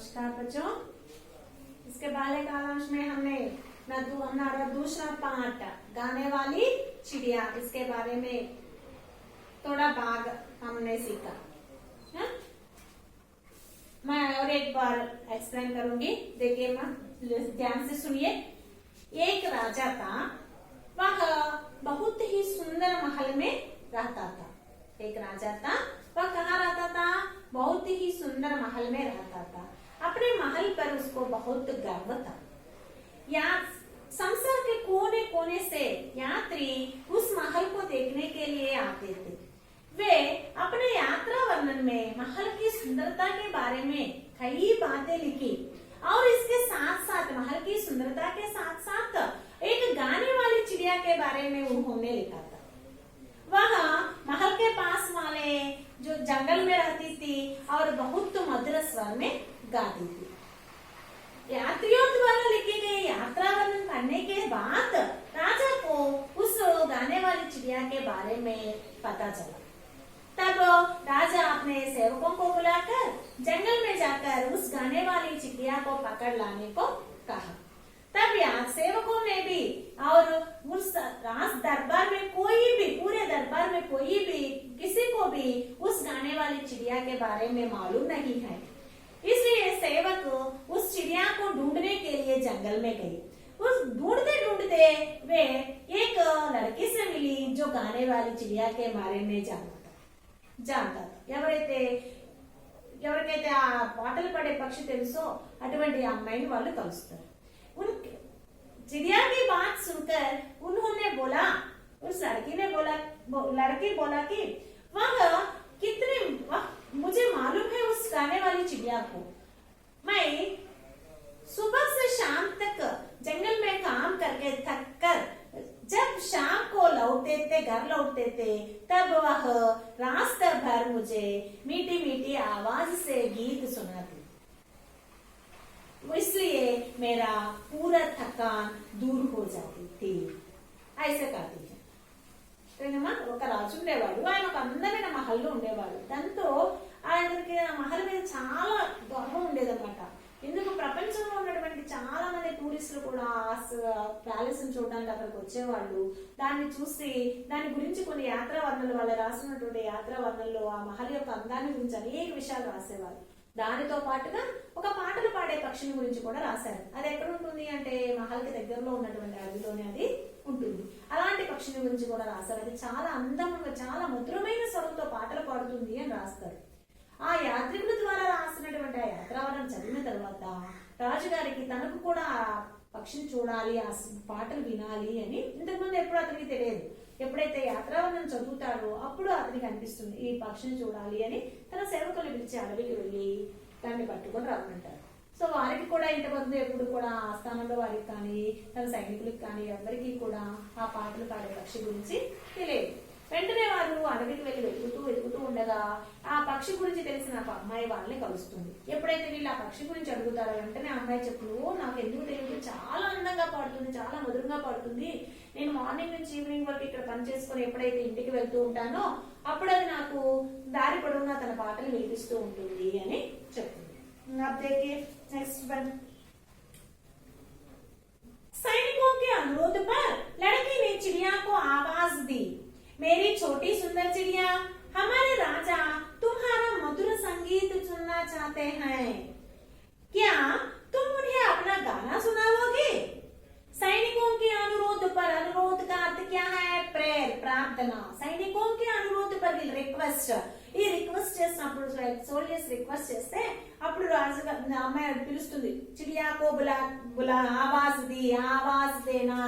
नमस्कार बच्चों। इसके पहले कालांश में हमने हमारा दूसरा पाठ गाने वाली चिड़िया, इसके बारे में थोड़ा भाग हमने सीखा है? मैं और एक बार एक्सप्लेन करूंगी, देखिए ध्यान से सुनिए। एक राजा था, वह बहुत ही सुंदर महल में रहता था। एक राजा था, वह कहाँ रहता था? बहुत ही सुंदर महल में रहता था। अपने महल पर उसको बहुत गर्व था। यहाँ संसार के कोने कोने से यात्री उस महल को देखने के लिए आते थे। वे अपने यात्रा वर्णन में महल की सुंदरता के बारे में कई बातें लिखी और इसके साथ साथ महल की सुंदरता के साथ साथ एक गाने वाली चिड़िया के बारे में उन्होंने लिखा था। वह महल के पास वाले जो जंगल में रहती थी और बहुत मधुर स्वर में गाती थी। यात्रियों द्वारा लिखी गई यात्रा वर्णन पढ़ने के बाद राजा को उस गाने वाली चिड़िया के बारे में पता चला। तब राजा अपने सेवकों को बुलाकर जंगल में जाकर उस गाने वाली चिड़िया को पकड़ लाने को कहा। तब यहाँ सेवकों ने भी और उस राज दरबार में कोई भी, पूरे दरबार में कोई भी, किसी को भी उस गाने वाली चिड़िया के बारे में मालूम नहीं है। इसलिए सेवक उस चिड़िया को ढूंढने के लिए जंगल में गए। उस ढूंढते ढूंढते वे एक लड़की से मिली जो गाने वाली चिड़िया के बारे में जानता था। ఎవరికైతే ఆ పాటలు పాడే పక్షి తెలుసో అటువంటి అమ్మాయిని వాళ్ళు కలుస్తారు। उन चिड़िया की बात सुनकर उन्होंने बोला, उस लड़की बोला कि मुझे मालूम है उस गाने वाली चिड़िया को। मैं सुबह से शाम तक जंगल में काम करके थक कर जब शाम को घर लौटते थे तब वह रास्ते भर मुझे मीठी मीठी आवाज से गीत सुनाती, इसलिए मेरा पूरा थकान दूर हो जाती थी। ऐसे कहती है। ఒక రాజు ఉండేవాడు, ఆయన ఒక అందమైన మహల్లో ఉండేవాడు। దాంతో ఆయనకి ఆ మహల్ మీద చాలా గర్వం ఉండేదన్నమాట। ఎందుకు ప్రపంచంలో ఉన్నటువంటి చాలా మంది టూరిస్టులు కూడా ప్యాలెస్ చూడడానికి అక్కడికి వచ్చేవాళ్ళు। దాన్ని చూసి దాని గురించి కొన్ని యాత్రా వర్ణనలు, వాళ్ళు రాసినటువంటి యాత్రా వర్ణనలో ఆ మహల్ యొక్క అందాన్ని గురించి అనేక విషయాలు రాసేవాళ్ళు। దానితో పాటుగా ఒక పాటలు పాడే పక్షిని గురించి కూడా రాశారు। అది ఎక్కడ ఉంటుంది అంటే మహల్ కి దగ్గరలో ఉన్నటువంటి అడవిలోనే అది ఉంటుంది। అలాంటి పక్షిని గురించి కూడా రాశారు। అది చాలా అందంగా, చాలా మధురమైన స్వరంతో పాటలు పాడుతుంది అని రాస్తారు। ఆ యాత్రికుల ద్వారా రాసినటువంటి ఆ యాత్రావరణం చదివిన తర్వాత రాజుగారికి తనకు కూడా ఆ పక్షిని చూడాలి, ఆ పాటలు వినాలి అని ఇంతకుముందు ఎప్పుడు అతనికి తెలియదు। ఎప్పుడైతే యాత్రావరణం చదువుతాడో అప్పుడు అతనికి అనిపిస్తుంది ఈ పక్షిని చూడాలి అని తన సేవకులు పిలిచి అడవికి వెళ్ళి దాన్ని పట్టుకొని రమ్మంటారు। సో వారికి కూడా ఇంతకుముందు ఎప్పుడు కూడా ఆస్థానంలో వారికి కానీ తన సైనికులకు కానీ ఎవరికి కూడా ఆ పాటలు పాడే పక్షి గురించి తెలియదు। వెంటనే వారు అడవికి వెళ్ళి వెతుకుతూ ఉండగా ఆ పక్షి గురించి తెలిసిన అమ్మాయి వాళ్ళని కలుస్తుంది। ఎప్పుడైతే వీళ్ళు ఆ పక్షి గురించి అడుగుతారో వెంటనే అమ్మాయి చెప్పుడు, నాకు ఎందుకు తెలియదు, చాలా అందంగా పాడుతుంది, చాలా మధురంగా పాడుతుంది, నేను మార్నింగ్ నుంచి ఈవినింగ్ వరకు ఇక్కడ పని చేసుకుని ఎప్పుడైతే ఇంటికి వెళ్తూ ఉంటానో అప్పుడు అది నాకు దారి పొడవునా తన పాటలు వినిపిస్తూ ఉంటుంది అని చెప్తుంది। నెక్స్ట్ వన్, सैनिकों के अनुरोध पर लड़की ने चिड़िया को आवाज दी, मेरी छोटी सुंदर चिड़िया, हमारे राजा तुम्हारा मधुर संगीत सुनना चाहते हैं, क्या तुम उन्हें अपना गाना सुनाओगे? सैनिकों के अनुरोध पर, अनुरोध का अर्थ क्या है? प्रेयर, प्रार्थना। सैनिकों के अनुरोध पर రిక్వెస్ట్, ఈ రిక్వెస్ట్ చేసినప్పుడు సోల్జర్స్ రిక్వెస్ట్ చేస్తే అప్పుడు రాజు అమ్మాయి పిలుస్తుంది, చిడియాకో బులా ఆవాజ్ ది, ఆవాజ్ దేనా,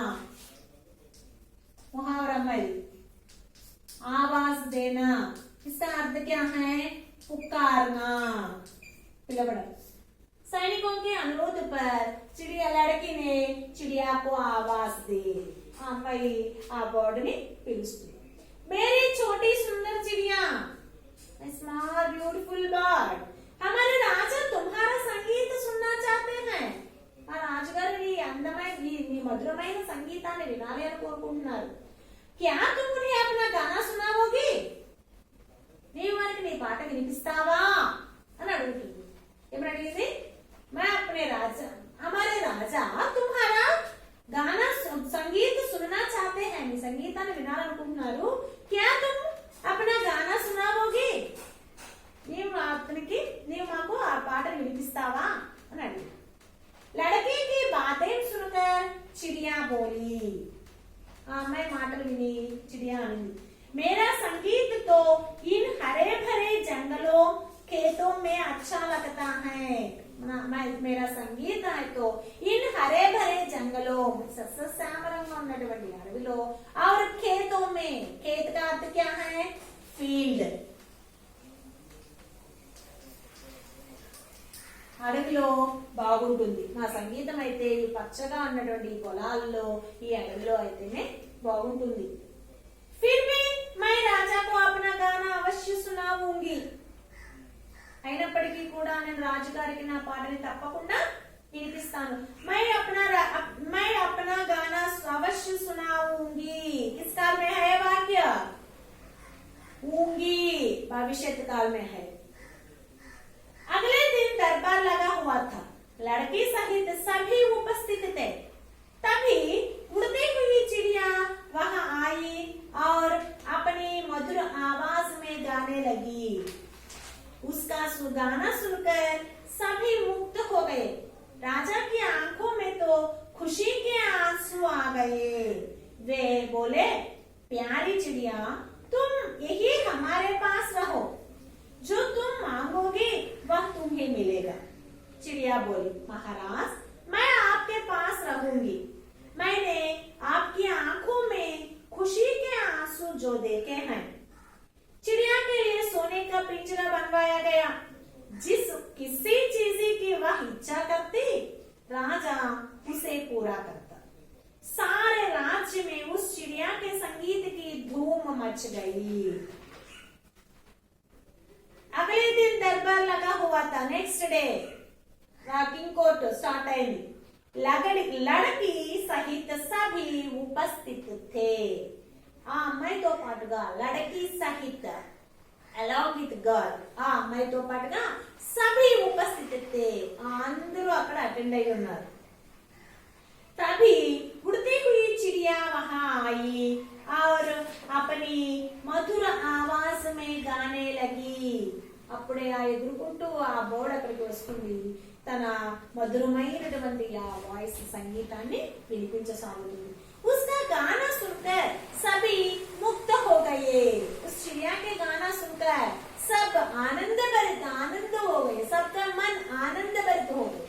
मुहावरा अम्माई आवाज देना, इसका अर्थ क्या है? पुकारना, पिलवड़ा। सैनिकों के अनुरोध पर लड़की ने चिड़िया को आवाज दी, अम्माई आ बर्ड ने पिलुस्तुंदी, मेरी छोटी सुंदर चिड़िया, स्मॉल ब्यूटीफुल बर्ड, हमारे राजा तुम्हारा संगीत सुनना चाहते हैं। ఆ రాజుగారు ఈ అందమైన ఈ మధురమైన సంగీతాన్ని వినాలి అని కోరుకుంటున్నారు। क्या तुम उन्हें अपना गाना सुनाओगी? నీవు వారికి నీ పాట వినిపిస్తావా అని అడుగుతుంది। ఏమని అడిగింది? अपने राजा हमारे राजा तुम्हारा गाना संगीत सुनना चाहते हैं మీ సంగీతాన్ని వినాలనుకుంటున్నారు क्या तुम अपना गाना सुनाओगे నీవు అతనికి నీవు మాకు ఆ పాటను వినిపిస్తావా అని అడిగాడు लड़के की बातें सुनकर चिड़िया बोली ఆ అమ్మాయి మాటలు విని చిడియా అనింది मेरा संगीत तो इन हरे भरे जंगलों खेतों में अच्छा लगता है मेरा संगीत है तो इन हरे भरे जंगलों सस्यश्यामలంగా ఉన్నటువంటి అడవిలో और खेतों में खेत का अर्थ क्या है फील्ड అడవిలో బాగుంటుంది నా సంగీతం అయితే ఈ పచ్చగా ఉన్నటువంటి పొలాల్లో ఈ అడవిలో అయితేనే బాగుంటుంది फिर भी मैं राजा को अपना गाना अवश्य सुनाऊंगी అయినప్పటికీ కూడా నేను రాజుగారికి నా పాటని తప్పకుండా వినిపిస్తాను मैं अपना गाना अवश्य सुनाऊंगी किस काल में है वाक्य ऊंगी भविष्यत काल में है अगले दिन दरबार लगा हुआ था लड़की सहित सभी उपस्थित थे तभी उड़ती हुई चिड़िया वहां आई और अपनी मधुर आवाज में गाने लगी उसका गाना सुनकर सभी मुक्त हो गए राजा की आंखों में तो खुशी के आंसू आ गए वे बोले प्यारी चिड़िया तुम यही हमारे पास रहो जो तुम मांगोगे वह तुम्हें मिलेगा चिड़िया बोली महाराज मैं आपके पास रहूंगी मैंने आपकी आंखों में खुशी के आंसू जो देखे हैं चिड़िया के लिए सोने का पिंजरा बनवाया गया जिस किसी चीज की वह इच्छा करती राजा उसे पूरा करता सारे राज्य में उस चिड़िया के संगीत की धूम मच गई अगले दिन दरबार लगा हुआ था नेक्स्ट डे राकिंग कोर्ट स्टार्ट अయింది लड़की सहित सभी उपस्थित थे ఆ అమ్మాయితో పాటుగా లड़की सहित along with girl ఆ అమ్మాయితో పాటుగా सभी उपस्थित थे అందరూ అక్కడ అటెండ్ అయి ఉన్నారు तभी उड़ती हुई चिड़िया वहां आई और अपनी मधुर आवाज में गाने लगी అప్పుడే ఆ ఎగురుకుంటూ ఆ బోర్డ్ అక్కడికి వస్తుంది తన మధురమైనటువంటి ఆ వాయిస్ సంగీతాన్ని వినిపించసాగుతుంది उसका गाना सुनकर सभी मुक्त हो गए उस चिड़िया के गाना सुनकर सब आनंद हो गए सबका मन आनंद भरित हो गए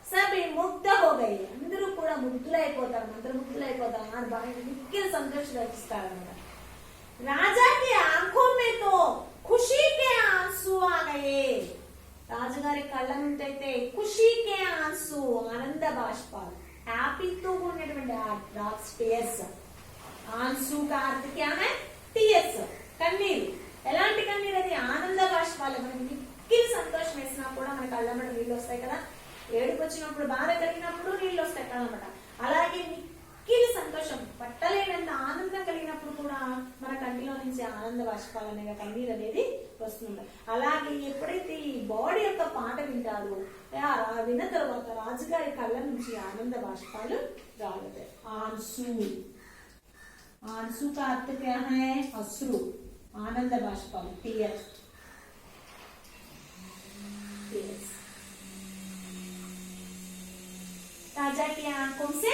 सभी मुक्त हो गए అందరూ కూడా ముగ్ధులైపోతారు అందరూ బాగా మిక్కిలి సంతోషం దర్శిస్తారన్నమాట राजा की आंखों में तो खुशी के आंसू आ गए రాజుగారి కళ్ళ నుండి అయితే ఖుషీకే ఆన్సు ఆనంద బాష్పాలు హ్యాపీతో ఉన్నటువంటి ఆ డ్రాప్స్ టీయర్స్ ఆన్సు का अर्थ क्या है టీయర్స్ కన్నీరు ఎలాంటి కన్నీరు అది ఆనంద బాష్పాలు మనకి మిక్కిలి సంతోషం వేసినా కూడా మన కళ్ళమ్మట నీళ్ళు వస్తాయి కదా ఏడుపు వచ్చినప్పుడు బాధ కలిగినప్పుడు నీళ్ళు వస్తాయి కళ్ళమ్మట అలాగే మిక్కిలి సంతోషం పట్టలేనంత ఆనందం కలిగినప్పుడు కూడా మన కంటిలో నుంచి ఆనంద బాష్పాలు అనేవి కన్నీరు అనేది వస్తుంది అలాగే ఎప్పుడైతే ఈ బాడీ యొక్క పాట వింటారో విన్న తర్వాత రాజుగారి కళ్ళ నుంచి ఆనంద బాష్పాలు రాలుతాయి ఆన్సు आंसू का अर्थ क्या है अश्रु आनंद बाष्पम टीयर्स राजा की आंखों से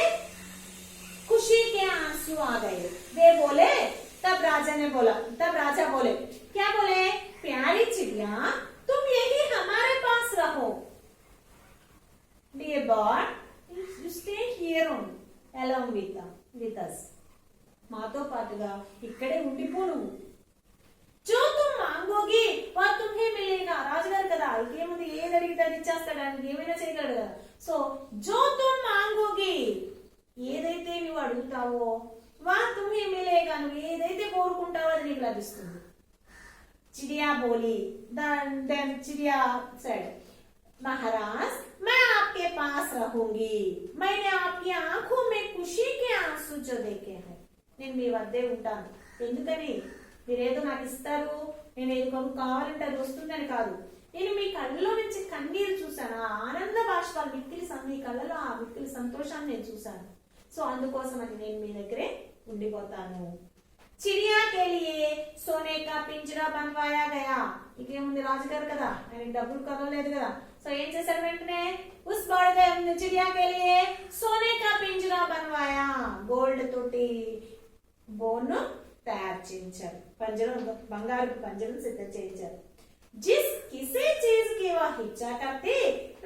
खुशी के आंसू आ गए वे बोले तब राजा बोले क्या बोले प्यारी चिड़िया तुम यही हमारे पास रहो dear bird you stay here only along with us మాతో పాటుగా ఇక్కడే ఉండిపో నువ్వు जो तुम मांगोगी वह तुम्हें मिलेगा రాజుగారు కదా ఇంకేముంది ఏది అడిగితే అది ఇచ్చేస్తాడు ఆయన ఏమైనా చేయగలడు కదా సో जो तुम मांगोगी ఏదైతే నువ్వు అడుగుతావో वह तुम्हें मिलेगा నువ్వు ఏదైతే కోరుకుంటావో అది నీకు లభిస్తుంది चिड़िया बोली then चिड़िया said महाराज मैं आपके पास रहूंगी मैंने आपकी आंखों में खुशी के आंसू जो देखे हैं నేను మీ వద్దే ఉంటాను ఎందుకని మీరేదో నాకు ఇస్తారు నేను ఏదో కావాలంటే అది వస్తుందని కాదు నేను మీ కళ్ళలో నుంచి కన్నీరు చూసాను ఆనంద భాష బాష్పాలు, మీ కళ్ళలో ఆ మిక్కిలి సంతోషాన్ని నేను చూశాను. సో అందుకోసం అని నేను మీ దగ్గరే ఉండిపోతాను. చిడియా के लिए सोने का पिंजरा बनवाया गया. ఇంకేముంది, రాజుగారు కదా, ఆయనకి డబ్బులు కదలలేదు కదా. సో ఏం చేశారు, వెంటనే उस बड़े चिड़िया के लिए सोने का पिंजरा बनवाया. గోల్డ్ తోటి బోన్ తయారు చేయించారు, పంజరం, బంగారు పంజరం సిద్ధం చేయించారు. जिस किसी चीज की वह इच्छा करती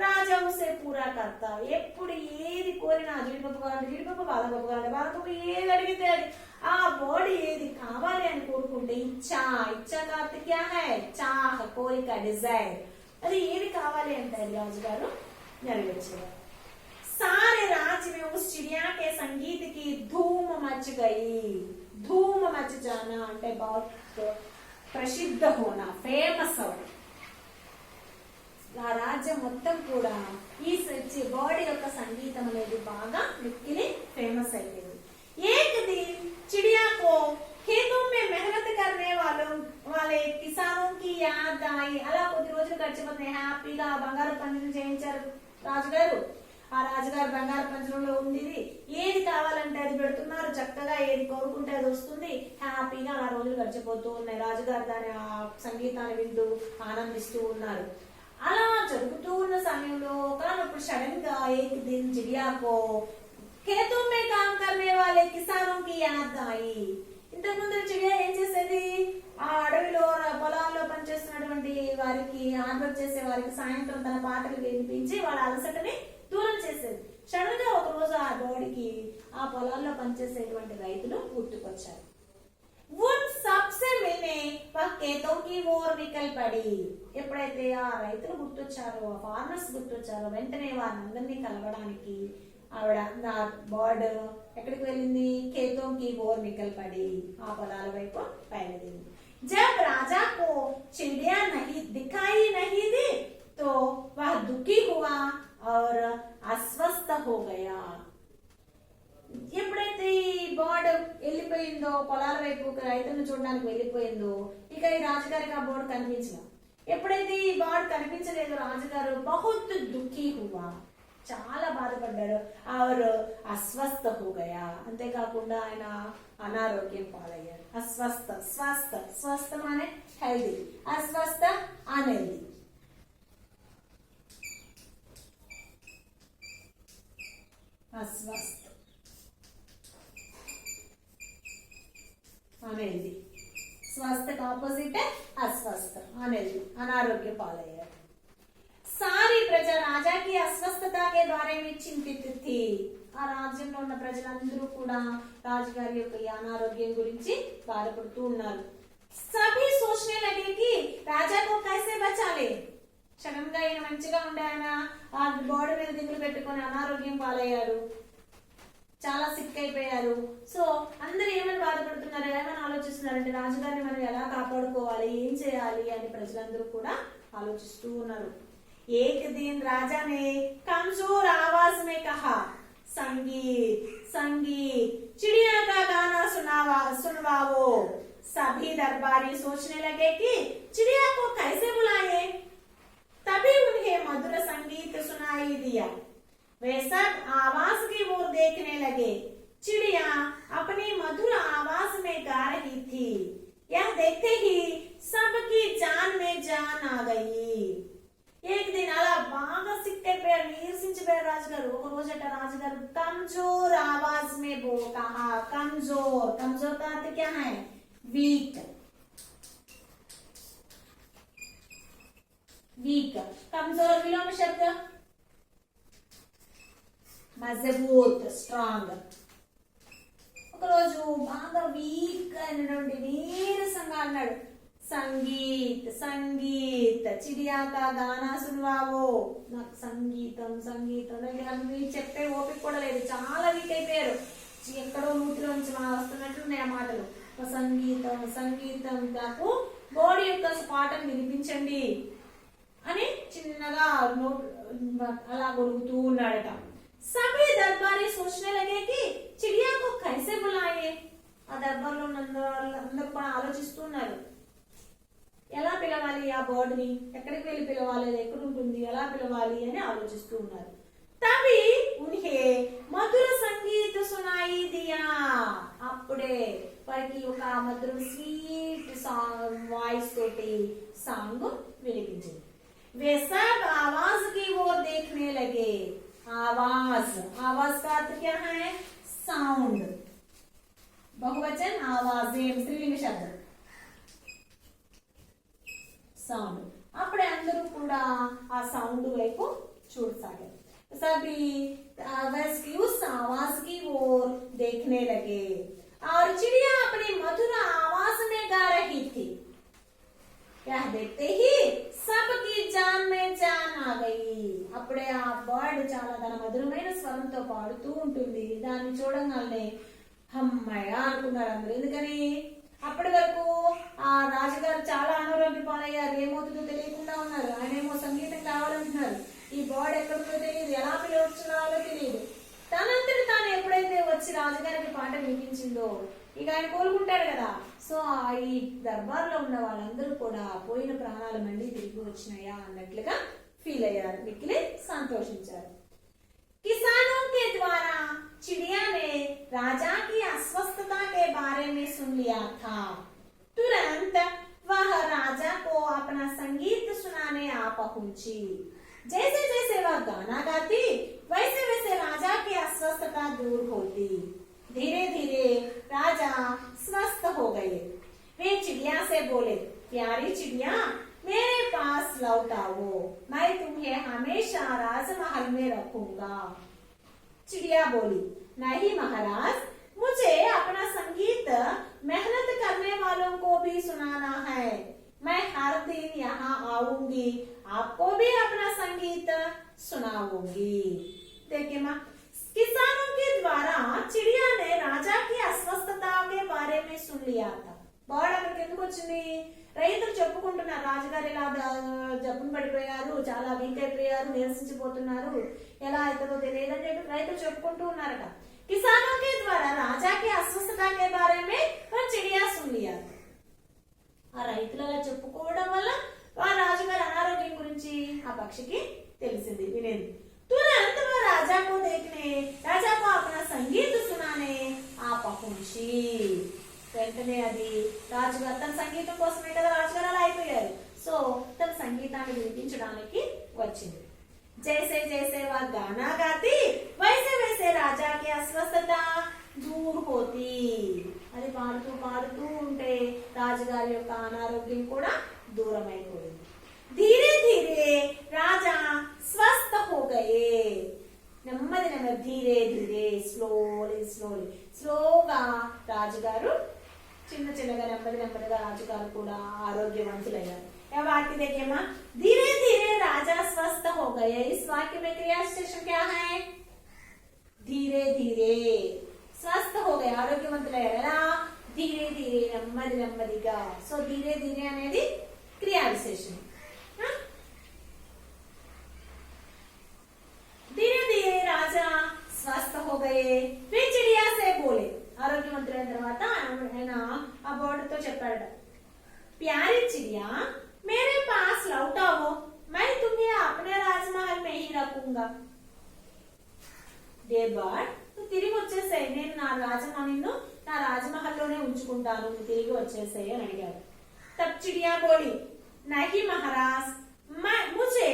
राजा उसे पूरा करता. ఎప్పుడు ఏది కోరినా, జీడిపప్పు కావాలి జీడిపప్పు, బాదపప్పు కావాలి బాదపప్పు, ఏది అడిగితే ఆ బాడీ ఏది కావాలి అని కోరుకుంటే ఇచ్చా కార్త క్యా హై, చాహ, కోరిక, డిజైర్, అది ఏది కావాలి అంటే రాజుగారు నెరవేర్చారు. सारे राज्य में उस चिड़िया के संगीत की धूम मच गई. धूम मच जाना అంటే बहुत ప్రసిద్ధ హోనా, ఫేమస్ అవడం. ఆ రాజ్యం మొత్తం కూడా ఈ బర్డ్ యొక్క సంగీతం అనేది బాగా మిక్కిలి ఫేమస్ అయిపోయింది. एक दिन चिड़िया को खेतों में मेहनत करने वाले किसानों की याद आई. అలా కొద్ది రోజులు గడిచిపోతున్నాయి. హ్యాపీగా బంగారు పంజరం చేయించారు రాజుగారు. ఆ రాజుగారు బంగారు పంజరంలో ఉంది, ఏది కావాలంటే అది పెడుతున్నారు, చక్కగా ఏది కోరుకుంటే అది వస్తుంది. హ్యాపీగా ఆ రోజులు గడిచిపోతూ ఉన్నాయి. రాజుగారు దాని ఆ సంగీతాన్ని వింటూ ఆనందిస్తూ ఉన్నారు. అలా జరుగుతూ ఉన్న సమయంలో ఒకనప్పుడు సడన్ గా एक दिन चिड़िया को खेतों में काम करने वाले किसानों की याद आई. ఇంతకుముందు చిడియా ఏం చేసేది, ఆ అడవిలో పొలాల్లో పనిచేస్తున్నటువంటి వారికి, ఆర్డర్ చేసే వారికి సాయంత్రం తన పాటలు వినిపించి వాళ్ళ అలసటని దూరం చేసేది. సడన్ గా ఒక రోజు ఆ బోడికి ఆ పొలాల్లో పనిచేసేటువంటి రైతులు గుర్తుకొచ్చారు. ఎప్పుడైతే ఆ రైతులు గుర్తొచ్చారో, ఆ ఫార్మర్స్ గుర్తొచ్చారో, వెంటనే వారిని కలవడానికి ఆవిడ నా బర్డ్ ఎక్కడికి వెళ్ళింది, ఖేతోంకి ఓర్ నికల్ పడి ఆ పొలాల వైపు బయలుదేరింది. जब राजा को चिड़िया नहीं दिखाई नहीं दी तो वह दुखी हुआ और अस्वस्थ हो गया. ఎప్పుడైతే ఈ బర్డ్ వెళ్ళిపోయిందో, పొలాల వైపు రైతులను చూడడానికి వెళ్ళిపోయిందో, ఇక ఈ రాజుగారికి ఆ బర్డ్ కనిపించలేదు. ఎప్పుడైతే ఈ బర్డ్ కనిపించలేదు, రాజుగారు బహుత్ దుఃఖీ హువా, చాలా బాధపడ్డాడు. ఆరు అస్వస్థ హోగయా, అంతేకాకుండా ఆయన అనారోగ్యం పాలయ్యారు. అస్వస్థ, స్వస్థ, స్వస్థ అనే హెల్దీ, అస్వస్థ అన్హెల్దీ. అస్వస్థ అన్హెల్దీ, స్వస్థకు ఆపోజిట్ అస్వస్థ, అన్హెల్దీ, అనారోగ్య పాలయ్యారు. सारी प्रजा राजा की अस्वस्थता के बारे में चिंतित थी. ఆ రాజ్యంలో ఉన్న ప్రజలందరూ కూడా రాజుగారి యొక్క ఈ అనారోగ్యం గురించి బాధపడుతూ ఉన్నారు. सभी सोचने लगे कि राजा को कैसे बचा ले. సడన్ గా ఆయన మంచిగా ఉండే ఆయన ఆ బోర్డు మీద దిగులు పెట్టుకొని అనారోగ్యం పాలయ్యారు, చాలా సిక్ అయిపోయారు. సో అందరూ ఏమని బాధపడుతున్నారు, ఏమని ఆలోచిస్తున్నారంటే రాజుగారిని మనం ఎలా కాపాడుకోవాలి, ఏం చేయాలి అని ప్రజలందరూ కూడా ఆలోచిస్తూ ఉన్నారు. एक दिन राजा ने कमजोर आवाज में कहा, संगीत संगीत, चिड़िया का गाना सुनवाओ. सभी दरबारी सोचने लगे कि चिड़िया को कैसे बुलाए. तभी उन्हें मधुर संगीत सुनाई दिया. वे सब आवाज की ओर देखने लगे. चिड़िया अपनी मधुर आवाज में गा रही थी. यह देखते ही सबकी जान में जान आ गई. एक दिन అలా బాగా సిక్ అయిపోయారు, నీరసించిపోయారు రాజుగారు. ఒక రోజట రాజుగారు కమ్జోర్ ఆవాజ్ మే కహా. కమ్జోర్, కమ్జోర్ का अर्थ क्या है, वीक. वीक, कमजोर विलोम शब्द మజబూత్, స్ట్రాంగ్. ఒక రోజు బాగా వీక్ అయినటువంటి నీరసంగా అన్నాడు, సంగీత్ సంగీత్, చిడియా కా గానా సున్వావో. నాకు సంగీతం సంగీతం చెప్పే ఓపిక కూడా లేదు, చాలా వీక్ అయిపోయారు. ఎక్కడో నూతిలో నుంచి వస్తున్నట్లున్నాయి ఆ మాటలు. సంగీతం సంగీతం, నాకు బోడి యొక్క పాటను వినిపించండి అని చిన్నగా అలా గొలుగుతూ ఉన్నాడట. సభీ దర్బారీ సోచనే లగే కి చిడియా కో కైసే బులాయే. ఆ దర్బార్లో అందరూ కూడా ఆలోచిస్తున్నారు, ఎలా పిలవాలి ఆ బర్డ్ ని, ఎక్కడికి వెళ్ళి పిలవాలి, అది ఎక్కడ ఉంటుంది, ఎలా పిలవాలి అని ఆలోచిస్తూ ఉన్నారు. తभी उन्हें మధుర సంగీత సునాయి దియా, అప్పుడే వారికి ఒక మధుర స్వీట్ సాంగ్ వాయిస్ తోటి సాంగ్ వినిపించింది. वे सब आवाज की ओर देखने लगे. आवाज, आवाज का अर्थ क्या है? साउंड. बहुवचन आवाजें, स्त्रीलिंग शब्द సౌండ్. అప్పుడే అందరూ కూడా ఆ సౌండ్ వైపు చూడసాగారు. सभी उस आवाज की ओर देखने लगे और चिड़िया अपनी मधुर आवाज में गा रही थी. यह देखते ही सबकी जान में जान आ गई. అప్పుడే ఆ బర్డ్ చాలా తన మధురమైన స్వరంతో పాడుతూ ఉంటుంది. దాన్ని చూడగానే అమ్మయ్య అనుకున్నారు అందరూ. ఎందుకని అప్పటి వరకు ఆ రాజుగారు చాలా అనారోగ్య పాలయ్యారు, ఏమవుతుందో తెలియకుండా ఉన్నారు. ఆయన ఏమో సంగీతం కావాలంటున్నారు. ఈ బర్డ్ ఎక్కడికో తెలియదు, ఎలా పిలవచ్చున్నారో తెలియదు. తనంతటి తాను ఎప్పుడైతే వచ్చి రాజుగారికి పాట వినిపించిందో ఇక ఆయన కోలుకుంటాడు కదా. సో ఈ దర్బార్లో ఉన్న వాళ్ళందరూ కూడా పోయిన ప్రాణాలు మళ్ళీ తిరిగి వచ్చినాయా అన్నట్లుగా ఫీల్ అయ్యారు, మిక్కిలి సంతోషించారు. किसानों के द्वारा चिड़िया ने राजा की अस्वस्थता के बारे में सुन लिया था. तुरंत वह राजा को अपना संगीत सुनाने आ पहुंची. जैसे जैसे वह गाना गाती वैसे वैसे राजा की अस्वस्थता दूर होती. धीरे धीरे राजा स्वस्थ हो गए. वे चिड़िया से बोले, प्यारी चिड़िया मेरे पास लौट आओ, मैं तुम्हें हमेशा राजमहल में रखूंगा. चिड़िया बोली, नहीं महाराज, मुझे अपना संगीत मेहनत करने वालों को भी सुनाना है. मैं हर दिन यहाँ आऊंगी, आपको भी अपना संगीत सुनाऊंगी. देखिए माँ, किसानों के द्वारा चिड़िया ने राजा की अस्वस्थता के बारे में सुन लिया था. బర్డ్ అక్కడికి ఎందుకు వచ్చింది? రైతులు చెప్పుకుంటున్నారు రాజుగారు ఇలా జబ్బును పడిపోయారు, చాలా వీక్ అయిపోయారు, నిరసించిపోతున్నారు, ఎలా అవుతుందో తెలియదని చెప్పి రైతులు చెప్పుకుంటూ ఉన్నారట. किसानों के द्वारा राजा की अस्वस्थता के बारे में वह चिड़िया सुन लिया. ఆ రైతులు అలా చెప్పుకోవడం వల్ల ఆ రాజుగారి అనారోగ్యం గురించి ఆ పక్షికి తెలిసింది, వినేది. तुरंत वह राजा को देखने, राजा को अपना संगीत सुनाने आ पहुंची. వెంటనే అది రాజుగారు తన సంగీతం కోసమే కదా రాజుగారు అలా అయిపోయారు. సో తన సంగీతాన్ని వినిపించడానికి వచ్చింది. జైసే జైసే వా గానా గాతి వైసే వైసే రాజా కి అస్వస్థత దూర్ హోతి. అది పాడుతూ పాడుతూ ఉంటే రాజుగారి యొక్క అనారోగ్యం కూడా దూరం అయిపోయింది. ధీరే ధీరే రాజా స్వస్థ హో గయే. నెమ్మది నెమ్మది, ధీరే ధీరే, స్లోలీ స్లోలీ, స్లోగా రాజుగారు చిన్న చిన్నగా నెమ్మది నెమ్మదిగా రాజుగారు కూడా ఆరోగ్యవంతులయ్యారు. वाक्य देखिए माँ, धीरे धीरे राजा स्वस्थ हो गए. इस वाक्य में क्रिया विशेषण क्या है? धीरे धीरे स्वस्थ हो गए, ఆరోగ్యవంతులయ్యారు. ఎలా? ధీరే ధీరే, నెమ్మది నెమ్మదిగా. సో ధీరే ధీరే అనేది క్రియా విశేషణం. धीरे धीरे राजा स्वस्थ हो गए. वे चिड़िया से बोले. ఆరోగ్యవంతులైన తర్వాత ఆయన ఆ బర్డ్ తో చెప్పాడు, प्यारी चिड़िया मेरे पास लौट आओ, मैं तुम्हें अपने राजमहल में ही रखूंगा. डियर बर्ड, నువ్వు తిరిగి వచ్చేసాయి, నేను నిన్ను నా రాజమహల్లోనే ఉంచుకుంటాను, నువ్వు తిరిగి వచ్చేసాయి అని అడిగాడు. तब चिड़िया बोली, नहीं महाराज, मुझे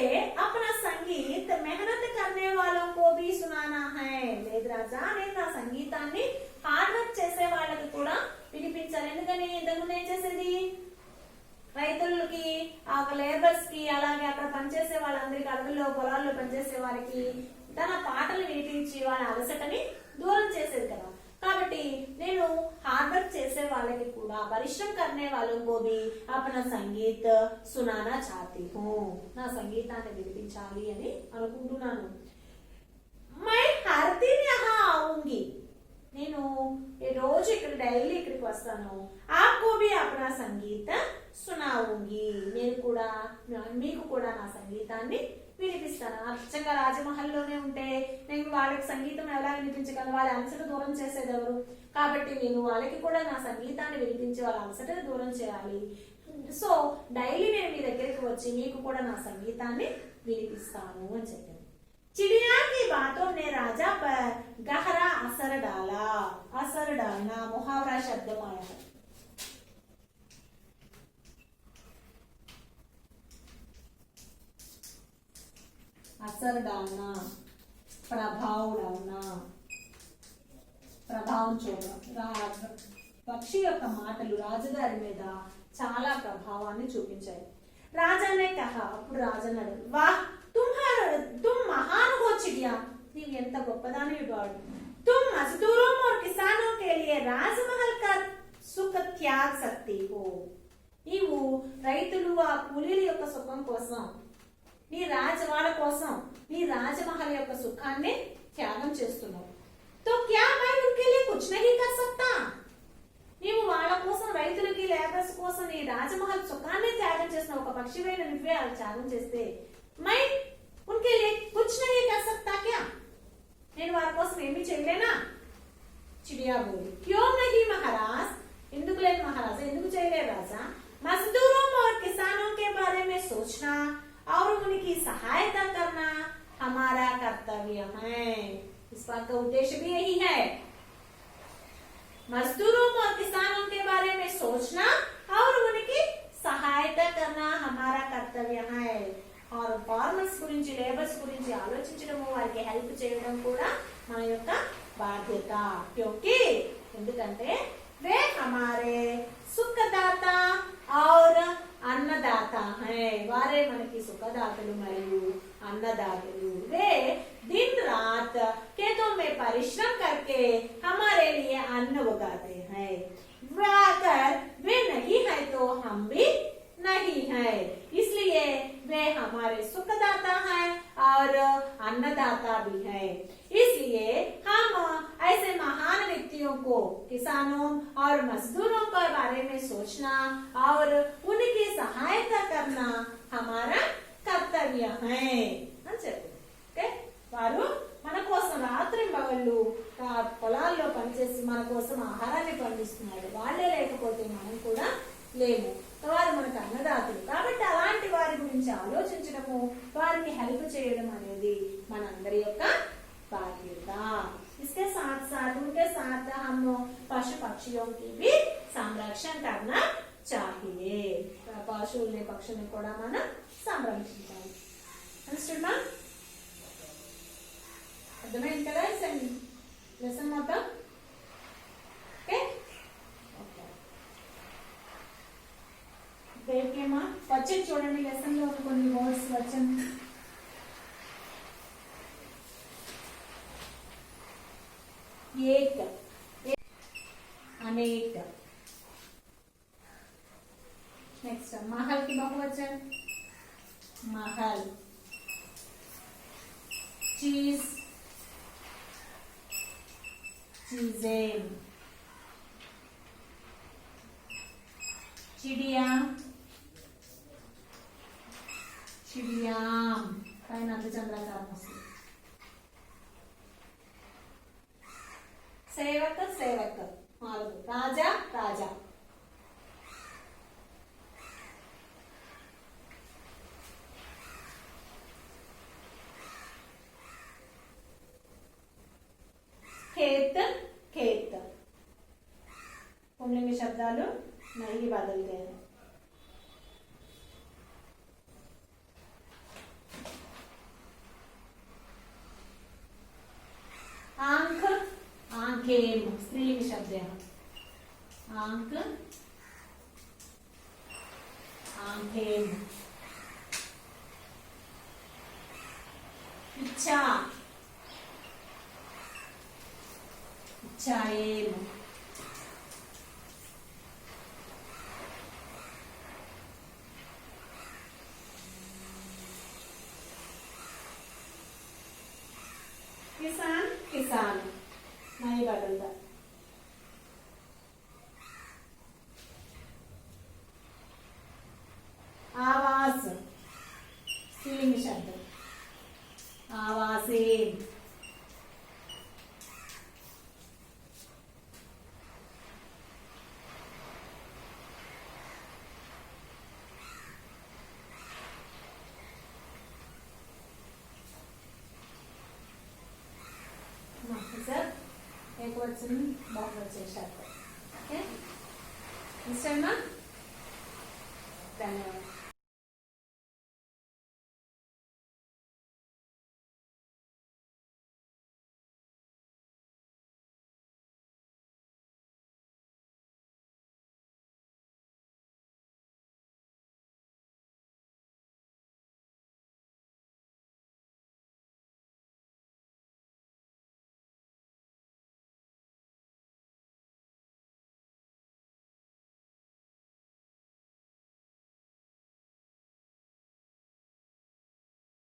अपना संगीत मेहनत करने वालों को भी सुनाना है. లేదు రాజా, నేను నా సంగీతాన్ని హార్డ్ వర్క్ చేసే వాళ్ళకి కూడా వినిపించాలి. ఎందుకని ఇంతకుముందు ఏం చేసేది? రైతులకి, ఆ లేబర్స్ కి, అలాగే అక్కడ పనిచేసే వాళ్ళందరికీ, అడవుల్లో పొలాల్లో పనిచేసే వారికి తన పాటలు వినిపించి వాళ్ళ అలసటని దూరం చేసేది కదా. కాబట్టి నేను హార్డ్ వర్క్ చేసే వాళ్ళకి కూడా, పరిశ్రమ కర్నే వాళ్ళం కోబి అపనా సంగీత్ సునానా చాహతీ హూ, నా సంగీతాన్ని వినిపించాలి అని అనుకుంటున్నాను. మై హర్ దిన్ యహా ఆऊंगी, నేను రోజు ఇక్కడ డైలీ ఇక్కడికి వస్తాను. ఆప్కో భీ అపనా సంగీత సునాऊंगी, నేను కూడా మీకు కూడా నా సంగీతాన్ని వినిపిస్తాను. అచ్చంగా రాజమహల్లోనే ఉంటే నేను వాళ్ళకి సంగీతం ఎలా వినిపించగలను? వాళ్ళ అలసట దూరం చేసేది ఎవరు? కాబట్టి నేను వాళ్ళకి కూడా నా సంగీతాన్ని వినిపించి వాళ్ళ అలసటని దూరం చేయాలి. సో డైలీ నేను మీ దగ్గరికి వచ్చి మీకు కూడా నా సంగీతాన్ని వినిపిస్తాను అని చెప్పింది. चिड़िया की बातों ने राजा पर गहरा असर डाला. असर डालना मुहावरा शब्द में आया है. असर डालना, प्रभाव डालना, ప్రభావం చూడడం. పక్షి యొక్క మాటలు రాజుగారి మీద చాలా ప్రభావాన్ని చూపించాయి. రాజానే కహా, అప్పుడు రాజన్నాడు, వాహ్ तुम महान हो चिड़िया, నీవు ఎంత గొప్పదానివి బాడు. तुम मजदूरों और किसानों के लिए राजमहल का सुख त्याग सकती हो. నీవు రైతులు ఆ కూలీల యొక్క సుఖం కోసం, నీ వాళ్ళ కోసం నీ రాజమహల్ యొక్క సుఖాన్ని త్యాగం చేస్తున్నావు. तो क्या मैं उनके लिए कुछ नहीं कर सकता. నీవు వాళ్ళ కోసం, రైతులకి లేబర్స్ కోసం నీ రాజమహల్ సుఖాన్ని త్యాగం చేసిన ఒక పక్షివైన నువ్వే అలా త్యాగం చేస్తే मैं उनके लिए कुछ नहीं कर सकता क्या. నేను వారి కోసం ఏమీ చేయలేనా. చిడియా బోలి, क्यों नहीं महाराज, ఎందుకు లేదు మహారాజా, ఎందుకు చేయలేదు రాజా. मजदूरों और किसानों के बारे में सोचना और उनकी सहायता करना हमारा कर्तव्य है. इस बात का उद्देश्य भी यही है. मजदूरों और किसानों के बारे में सोचना और उनकी सहायता करना हमारा कर्तव्य है. और फार्मर्स గురించి, లేబర్స్ గురించి ఆలోచించడం, వారికి హెల్ప్ చేయడం కూడా మన యొక్క బాధ్యత. क्योंकि ఎందుకంటే वे हमारे सुखदाता और अन्नदाता हैं. వారే మనకి సుఖదాతలు మరియు अन्नदातలు. वे दिन रात खेतों में परिश्रम करके हमारे लिए अन्न उगाते हैं. अगर वे नहीं है तो हम भी नहीं है. इसलिए वे हमारे सुखदाता हैं और अन्नदाता भी है. इसलिए हम ऐसे महान व्यक्तियों को, किसानों और मजदूरों के बारे में सोचना और उनकी सहायता करना हमारा कर्तव्य है. వారు మన కోసం రాత్రింబగళ్ళు పొలాల్లో పనిచేసి మన కోసం ఆహారాన్ని పండిస్తున్నారు. వాళ్ళే లేకపోతే మనం కూడా లేము. వారు మనకు అన్నదాతలు కాబట్టి అలాంటి వారి గురించి ఆలోచించడము, వారికి హెల్ప్ చేయడం అనేది మనందరి యొక్క బాధ్యత. इसके साथ साथ उनके साथ हम पशु पक्षियों की भी संरक्षण करना चाहिए. పశువుల్ని పక్షుల్ని కూడా మనం సంరక్షించాలి. అండర్స్టాండ్? అర్థమైంది కదా లెసన్ మొత్తం? ఓకే, దేనికేమా వచ్చి చూడండి లెసన్ లో కొన్ని వర్డ్స్ వచ్చాను. एक, अनेक. नेक्स्ट महल की बहुवचन महल. चीज, चीजें. चिड़िया, चिड़िया पైన చంద్రకారం వస్తుంది. सेवक, सेवक. राजा, राजा. खेत, खेत. पुल्लिंग शब्दालु नहीं बदलते हैं. आंख, आंखें. स्त्रीलिंग शब्द है. आंख, आंखें. इच्छा, इच्छाएं. किसान, किसान नहीं बदलता. आवास, स्त्रीलिंग शब्द. आवासें. सब एक वचन बहुवचन शब्द. Okay? Understand, ma?